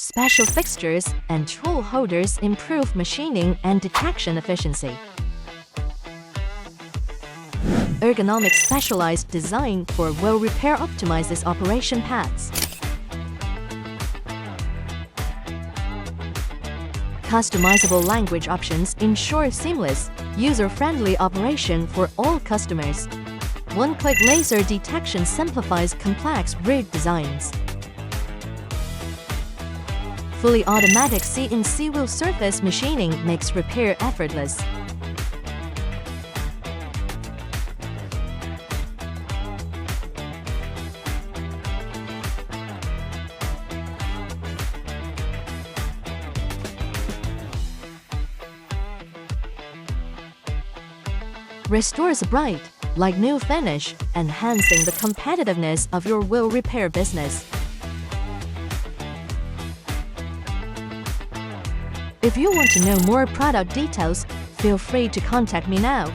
Special fixtures and tool holders improve machining and detection efficiency. Ergonomic specialized design for wheel repair optimizes operation paths. Customizable language options ensure seamless, user-friendly operation for all customers. One-click laser detection simplifies complex rig designs. Fully automatic CNC wheel surface machining makes repair effortless. Restores bright, like new finish, enhancing the competitiveness of your wheel repair business. If you want to know more product details, feel free to contact me now.